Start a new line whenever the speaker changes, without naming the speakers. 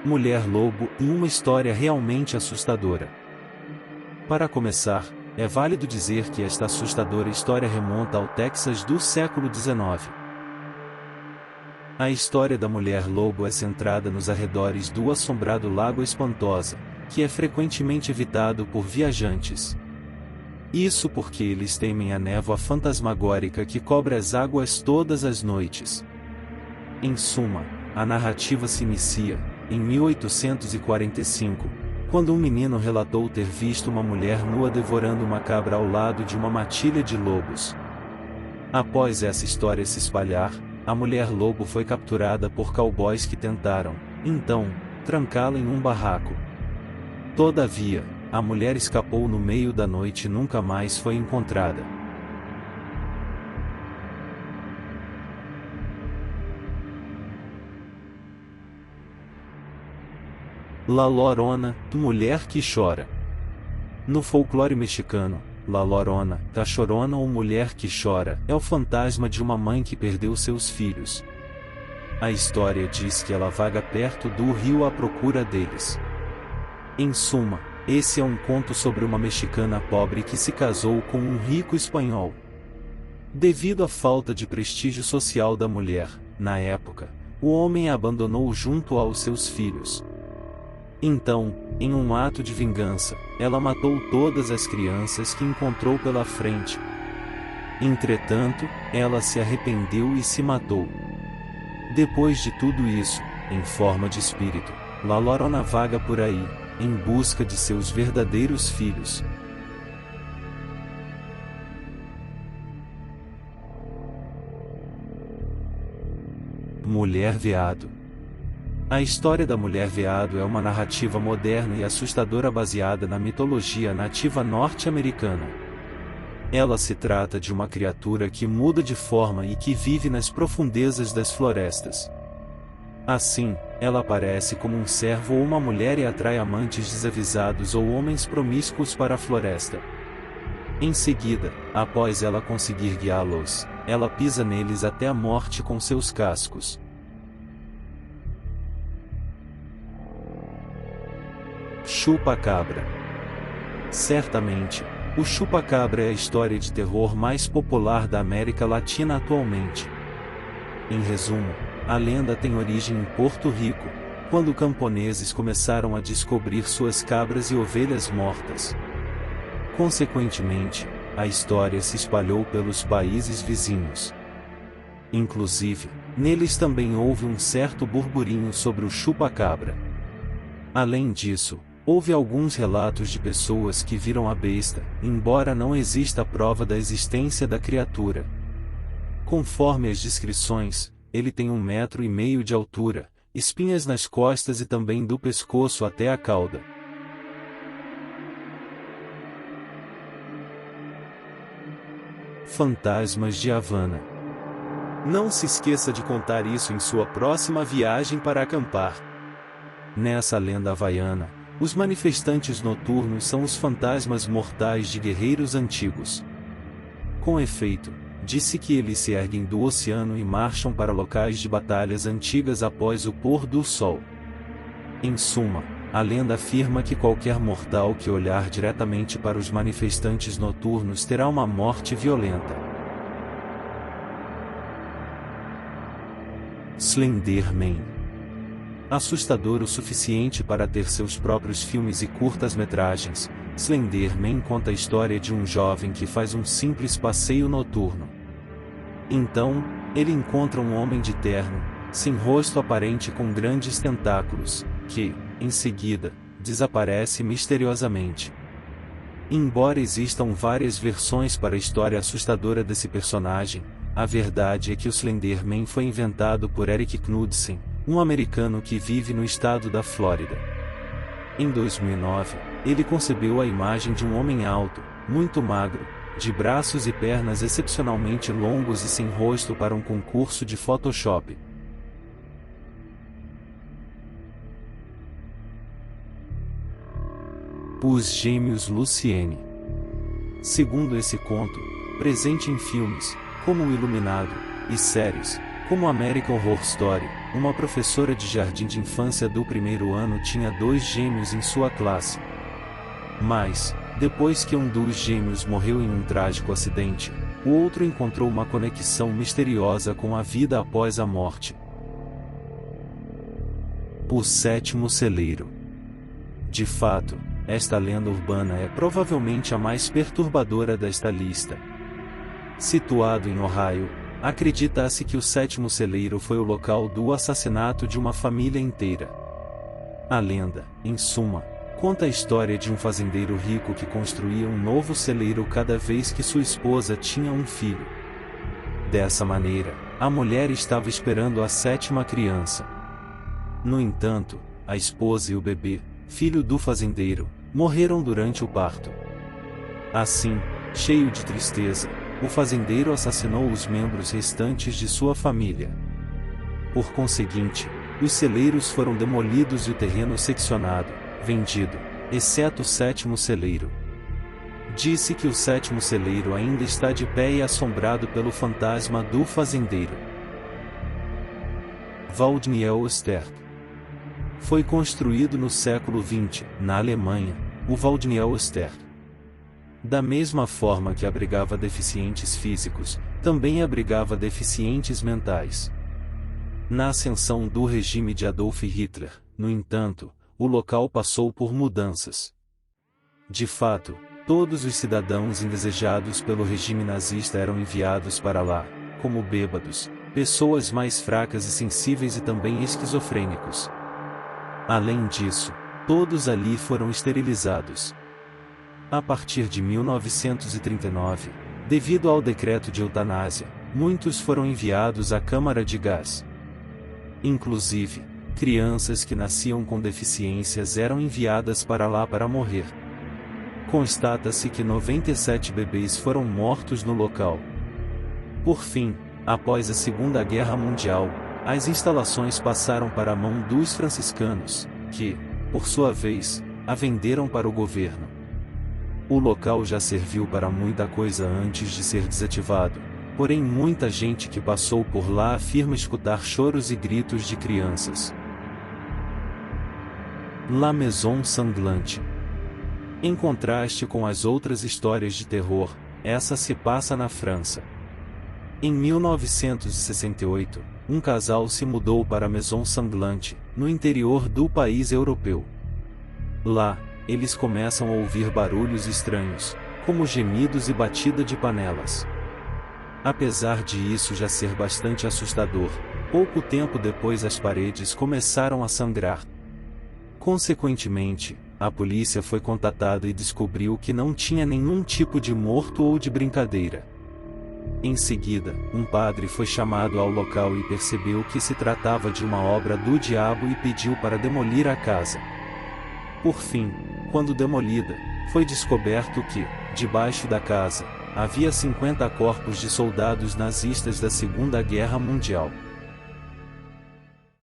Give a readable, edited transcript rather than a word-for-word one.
Mulher-lobo e uma história realmente assustadora. Para começar, é válido dizer que esta assustadora história remonta ao Texas do século XIX. A história da mulher-lobo é centrada nos arredores do assombrado Lago Espantosa, que é frequentemente evitado por viajantes. Isso porque eles temem a névoa fantasmagórica que cobre as águas todas as noites. Em suma, a narrativa se inicia, em 1845, quando um menino relatou ter visto uma mulher nua devorando uma cabra ao lado de uma matilha de lobos. Após essa história se espalhar, a mulher-lobo foi capturada por cowboys que tentaram, então, trancá-la em um barraco. Todavia, a mulher escapou no meio da noite e nunca mais foi encontrada. La Llorona, mulher que chora. No folclore mexicano, La Llorona, a chorona ou mulher que chora, é o fantasma de uma mãe que perdeu seus filhos. A história diz que ela vaga perto do rio à procura deles. Em suma, esse é um conto sobre uma mexicana pobre que se casou com um rico espanhol. Devido à falta de prestígio social da mulher, na época, o homem a abandonou junto aos seus filhos. Então, em um ato de vingança, ela matou todas as crianças que encontrou pela frente. Entretanto, ela se arrependeu e se matou. Depois de tudo isso, em forma de espírito, La Llorona vaga por aí, em busca de seus verdadeiros filhos. Mulher-veado. A história da mulher-veado é uma narrativa moderna e assustadora baseada na mitologia nativa norte-americana. Ela se trata de uma criatura que muda de forma e que vive nas profundezas das florestas. Assim, ela aparece como um servo ou uma mulher e atrai amantes desavisados ou homens promíscuos para a floresta. Em seguida, após ela conseguir guiá-los, ela pisa neles até a morte com seus cascos. Chupa-cabra. Certamente, o chupa-cabra é a história de terror mais popular da América Latina atualmente. Em resumo, a lenda tem origem em Porto Rico, quando camponeses começaram a descobrir suas cabras e ovelhas mortas. Consequentemente, a história se espalhou pelos países vizinhos. Inclusive, neles também houve um certo burburinho sobre o chupa-cabra. Além disso, houve alguns relatos de pessoas que viram a besta, embora não exista prova da existência da criatura. Conforme as descrições, ele tem 1,5 metros de altura, espinhas nas costas e também do pescoço até a cauda. Fantasmas de Havana. Não se esqueça de contar isso em sua próxima viagem para acampar. Nessa lenda havaiana, os manifestantes noturnos são os fantasmas mortais de guerreiros antigos. Com efeito, disse que eles se erguem do oceano e marcham para locais de batalhas antigas após o pôr do sol. Em suma, a lenda afirma que qualquer mortal que olhar diretamente para os manifestantes noturnos terá uma morte violenta. Slender Man. Assustador o suficiente para ter seus próprios filmes e curtas-metragens, Slender Man conta a história de um jovem que faz um simples passeio noturno. Então, ele encontra um homem de terno, sem rosto aparente com grandes tentáculos, que, em seguida, desaparece misteriosamente. Embora existam várias versões para a história assustadora desse personagem, a verdade é que o Slender Man foi inventado por Eric Knudsen, um americano que vive no estado da Flórida. Em 2009, ele concebeu a imagem de um homem alto, muito magro, de braços e pernas excepcionalmente longos e sem rosto para um concurso de Photoshop. Os Gêmeos Luciene. Segundo esse conto, presente em filmes, como O Iluminado, e séries, Como American Horror Story, uma professora de jardim de infância do primeiro ano tinha 2 gêmeos em sua classe. Mas, depois que um dos gêmeos morreu em um trágico acidente, o outro encontrou uma conexão misteriosa com a vida após a morte. O sétimo celeiro. De fato, esta lenda urbana é provavelmente a mais perturbadora desta lista. Situado em Ohio, acredita-se que o sétimo celeiro foi o local do assassinato de uma família inteira. A lenda, em suma, conta a história de um fazendeiro rico que construía um novo celeiro cada vez que sua esposa tinha um filho. Dessa maneira, a mulher estava esperando a 7ª criança. No entanto, a esposa e o bebê, filho do fazendeiro, morreram durante o parto. Assim, cheio de tristeza, o fazendeiro assassinou os membros restantes de sua família. Por conseguinte, os celeiros foram demolidos e o terreno seccionado, vendido, exceto o 7º celeiro. Disse que o 7º celeiro ainda está de pé e assombrado pelo fantasma do fazendeiro. Waldniel Osterk. Foi construído no século XX, na Alemanha, o Waldniel Osterk. Da mesma forma que abrigava deficientes físicos, também abrigava deficientes mentais. Na ascensão do regime de Adolf Hitler, no entanto, o local passou por mudanças. De fato, todos os cidadãos indesejados pelo regime nazista eram enviados para lá, como bêbados, pessoas mais fracas e sensíveis e também esquizofrênicos. Além disso, todos ali foram esterilizados. A partir de 1939, devido ao decreto de eutanásia, muitos foram enviados à câmara de gás. Inclusive, crianças que nasciam com deficiências eram enviadas para lá para morrer. Constata-se que 97 bebês foram mortos no local. Por fim, após a Segunda Guerra Mundial, as instalações passaram para a mão dos franciscanos, que, por sua vez, a venderam para o governo. O local já serviu para muita coisa antes de ser desativado, porém muita gente que passou por lá afirma escutar choros e gritos de crianças. La Maison Sanglante. Em contraste com as outras histórias de terror, essa se passa na França. Em 1968, um casal se mudou para a Maison Sanglante, no interior do país europeu. Lá, eles começam a ouvir barulhos estranhos, como gemidos e batida de panelas. Apesar de isso já ser bastante assustador, pouco tempo depois as paredes começaram a sangrar. Consequentemente, a polícia foi contatada e descobriu que não tinha nenhum tipo de morto ou de brincadeira. Em seguida, um padre foi chamado ao local e percebeu que se tratava de uma obra do diabo e pediu para demolir a casa. Por fim, quando demolida, foi descoberto que, debaixo da casa, havia 50 corpos de soldados nazistas da Segunda Guerra Mundial.